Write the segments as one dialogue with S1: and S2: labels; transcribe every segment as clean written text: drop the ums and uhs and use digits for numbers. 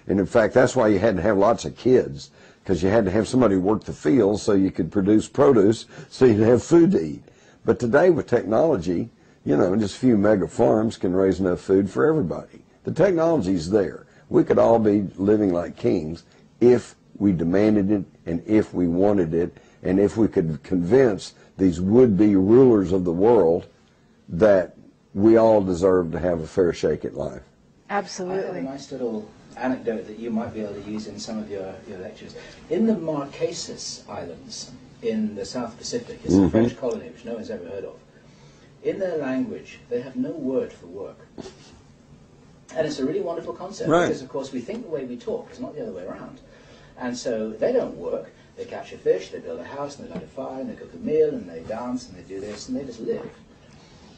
S1: And in fact, that's why you had to have lots of kids, because you had to have somebody work the fields so you could produce produce so you'd have food to eat. But today with technology, you know, just a few mega farms can raise enough food for everybody. The technology's there. We could all be living like kings if we demanded it and if we wanted it and if we could convince these would-be rulers of the world that we all deserve to have a fair shake at life.
S2: Absolutely.
S3: I have a nice little anecdote that you might be able to use in some of your lectures. In the Marquesas Islands in the South Pacific, it's a French colony which no one's ever heard of. In their language, they have no word for work. And it's a really wonderful concept, because of course we think the way we talk, it's not the other way around. And so they don't work, they catch a fish, they build a house, and they light a fire, and they cook a meal, and they dance, and they do this, and they just live.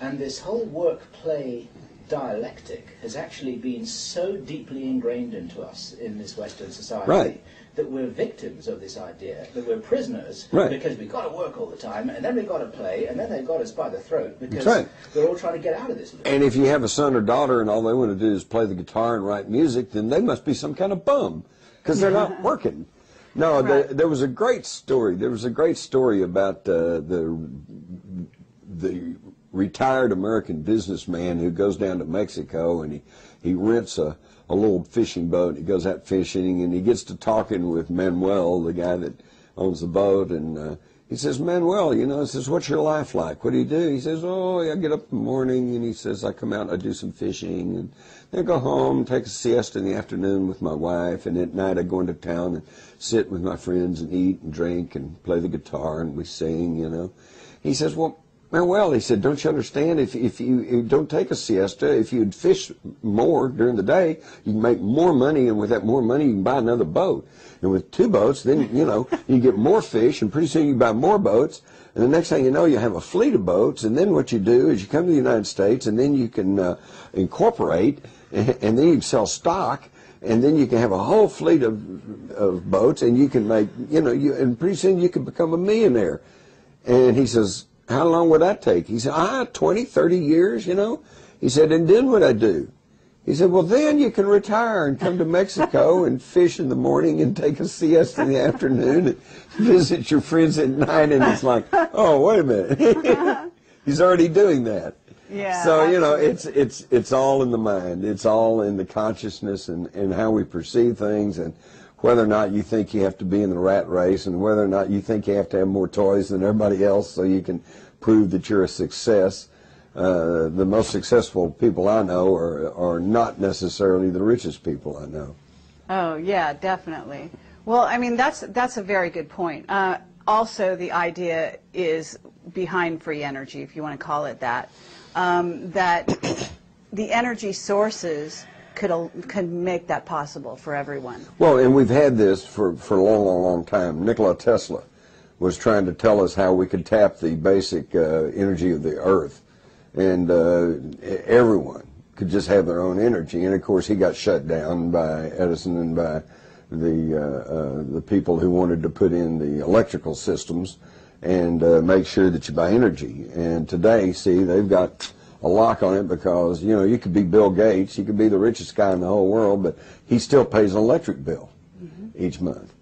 S3: And this whole work-play dialectic has actually been so deeply ingrained into us in this Western society that we're victims of this idea, that we're prisoners because we've got to work all the time, and then we've got to play, and then they've got us by the throat because we're all trying to get out of this loop.
S1: And if you have a son or daughter and all they want to do is play the guitar and write music, then they must be some kind of bum because they're not working. No, there was a great story. There was a great story about the retired American businessman who goes down to Mexico and he rents a little fishing boat. He goes out fishing and he gets to talking with Manuel, the guy that owns the boat, and he says, Manuel, you know, he says, what's your life like? What do you do? He says, oh, I get up in the morning, and he says, I come out and I do some fishing, and then I go home and take a siesta in the afternoon with my wife, and at night I go into town and sit with my friends and eat and drink and play the guitar and we sing, you know. He says, well, he said, don't you understand, if you don't take a siesta, if you'd fish more during the day, you can make more money, and with that more money you can buy another boat. And with 2 boats, then, you know, you get more fish, and pretty soon you buy more boats, and the next thing you know, you have a fleet of boats, and then what you do is you come to the United States, and then you can incorporate, and then you can sell stock, and then you can have a whole fleet of boats, and you can make, you know, and pretty soon you can become a millionaire. And he says, how long would that take? He said, 20, 30 years, you know. He said, and then what I do? He said, well, then you can retire and come to Mexico and fish in the morning and take a siesta in the afternoon and visit your friends at night. And it's like, oh, wait a minute. He's already doing that.
S2: Yeah,
S1: so, you know, it's all in the mind. It's all in the consciousness and how we perceive things, and whether or not you think you have to be in the rat race, and whether or not you think you have to have more toys than everybody else so you can prove that you're a success. The most successful people I know are not necessarily the richest people I know.
S2: Oh, yeah, definitely. Well, I mean, that's a very good point. Also, the idea is behind free energy, if you want to call it that, that the energy sources could make that possible for everyone.
S1: Well, and we've had this for a long, long, long time. Nikola Tesla was trying to tell us how we could tap the basic energy of the earth, and everyone could just have their own energy. And of course, he got shut down by Edison and by the people who wanted to put in the electrical systems and make sure that you buy energy. And today, see, they've got a lock on it because, you know, you could be Bill Gates, you could be the richest guy in the whole world, but he still pays an electric bill each month.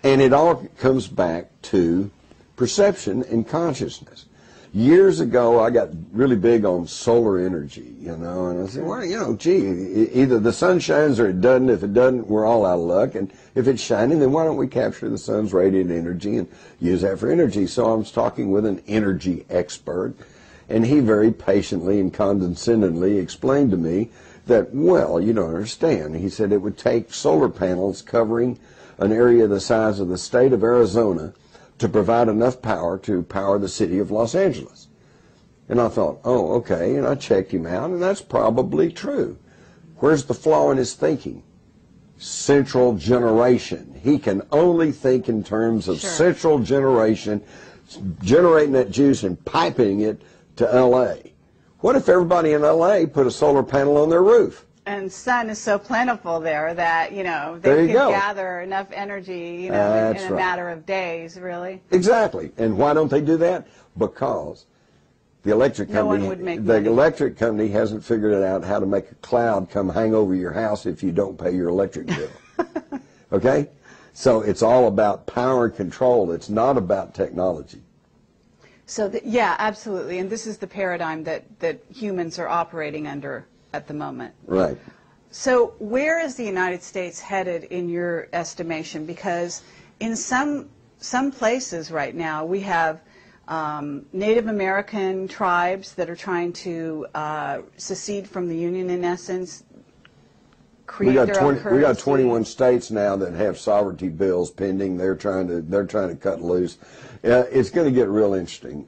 S1: And it all comes back to perception and consciousness. Years ago, I got really big on solar energy, you know, and I said, well, you know, gee, either the sun shines or it doesn't. If it doesn't, we're all out of luck. And if it's shining, then why don't we capture the sun's radiant energy and use that for energy? So I was talking with an energy expert, and he very patiently and condescendingly explained to me that, well, you don't understand. He said it would take solar panels covering an area the size of the state of Arizona to provide enough power to power the city of Los Angeles. And I thought, oh, okay, and I checked him out, and that's probably true. Where's the flaw in his thinking? Central generation. He can only think in terms of central generation, generating that juice and piping it to L.A. What if everybody in L.A. put a solar panel on their roof?
S2: And sun is so plentiful there that, you know, they can gather enough energy, you know, in a matter of days, really.
S1: Exactly. And why don't they do that? Because the electric company hasn't figured it out how to make a cloud come hang over your house if you don't pay your electric bill. Okay? So it's all about power and control. It's not about technology.
S2: So, yeah, absolutely. And this is the paradigm that humans are operating under at the moment.
S1: Right.
S2: So where is the United States headed in your estimation? Because in some places right now we have Native American tribes that are trying to secede from the Union, in essence, create their own currency.
S1: We got 21 states now that have sovereignty bills pending. They're trying to cut loose. It's going to get real interesting.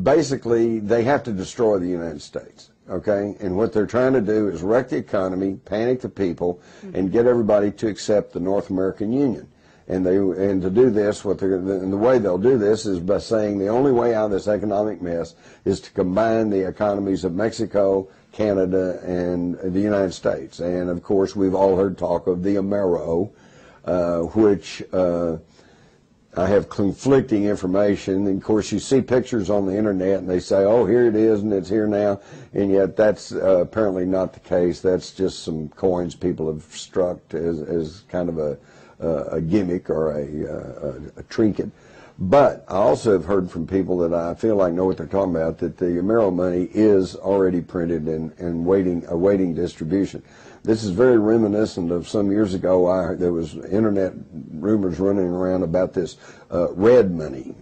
S1: Basically, they have to destroy the United States. Okay, and what they're trying to do is wreck the economy, panic the people, and get everybody to accept the North American Union. And to do this, the way they'll do this is by saying the only way out of this economic mess is to combine the economies of Mexico, Canada, and the United States. And of course, we've all heard talk of the Amero, which I have conflicting information. And of course, you see pictures on the internet and they say, oh, here it is and it's here now. And yet that's apparently not the case. That's just some coins people have struck as kind of a gimmick or a trinket. But I also have heard from people that I feel like know what they're talking about, that the Amero money is already printed and awaiting distribution. This is very reminiscent of some years ago. There was internet rumors running around about this red money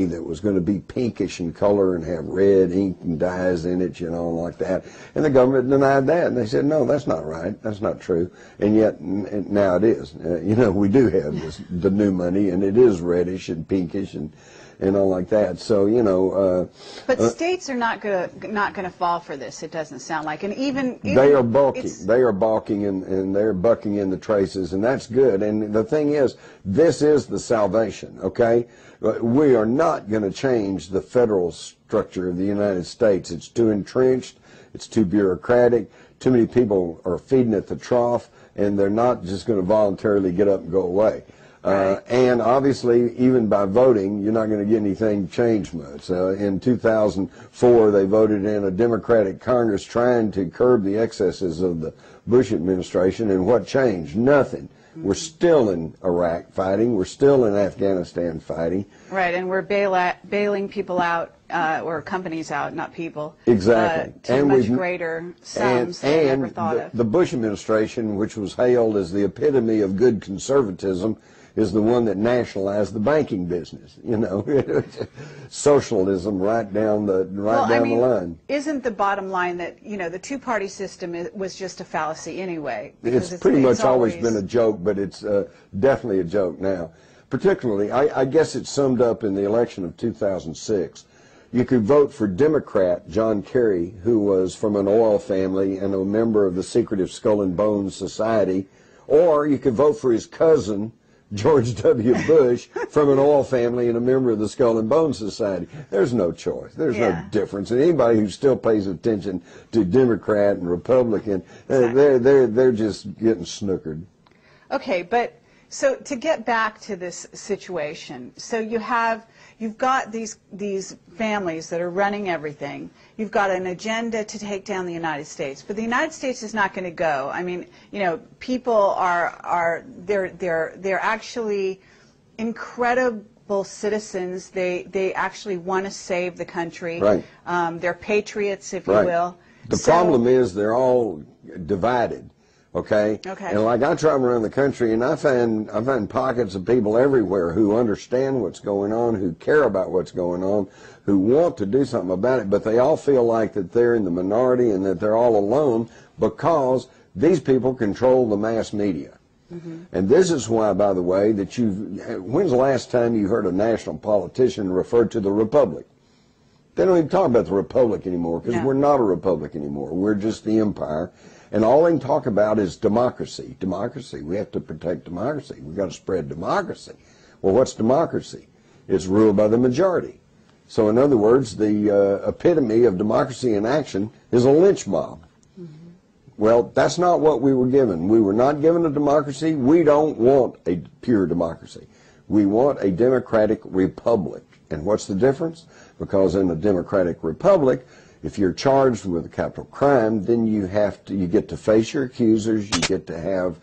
S1: that was going to be pinkish in color and have red ink and dyes in it, you know, like that. And the government denied that, and they said, no, that's not right, that's not true. And yet now it is. You know, we do have the new money, and it is reddish and pinkish and all like that. So, you know.
S2: But states are not going to fall for this, it doesn't sound like. And even
S1: they are balking. They are balking and they're bucking in the traces, and that's good. And the thing is, this is the salvation, okay? We are not going to change the federal structure of the United States. It's too entrenched. It's too bureaucratic. Too many people are feeding at the trough, and they're not just going to voluntarily get up and go away.
S2: Right.
S1: And obviously, even by voting, you're not going to get anything changed much. In 2004, they voted in a Democratic Congress trying to curb the excesses of the Bush administration, and what changed? Nothing. We're still in Iraq fighting. We're still in Afghanistan fighting.
S2: Right, and we're bailing people out, or companies out, not people.
S1: Exactly.
S2: To much greater sums than ever thought of.
S1: The Bush administration, which was hailed as the epitome of good conservatism, is the one that nationalized the banking business. You know, socialism right down the line.
S2: Isn't the bottom line that, you know, the two-party system was just a fallacy anyway?
S1: It's pretty much always been a joke, but it's definitely a joke now. Particularly, I guess it's summed up in the election of 2006. You could vote for Democrat John Kerry, who was from an oil family and a member of the secretive Skull and Bones Society, or you could vote for his cousin, George W. Bush, from an oil family and a member of the Skull and Bones Society. There's no choice. There's no difference. And anybody who still pays attention to Democrat and Republican, they're just getting snookered.
S2: Okay, but so to get back to this situation, so you've got these families that are running everything. You've got an agenda to take down the United States, but the United States is not going to go. I mean, you know, people they're actually incredible citizens. They actually want to save the country.
S1: Right.
S2: They're patriots, if you will.
S1: The problem is they're all divided. Okay.
S2: Okay.
S1: And like I travel around the country, and I find pockets of people everywhere who understand what's going on, who care about what's going on, who want to do something about it, but they all feel like that they're in the minority and that they're all alone because these people control the mass media. Mm-hmm. And this is why, by the way, that when's the last time you heard a national politician refer to the Republic? They don't even talk about the Republic anymore because we're not a Republic anymore. We're just the empire. And all they can talk about is democracy. Democracy. We have to protect democracy. We've got to spread democracy. Well, what's democracy? It's ruled by the majority. So in other words, the epitome of democracy in action is a lynch mob. Mm-hmm. Well, that's not what we were given. We were not given a democracy. We don't want a pure democracy. We want a democratic republic. And what's the difference? Because in a democratic republic, if you're charged with a capital crime, then you get to face your accusers, you get to have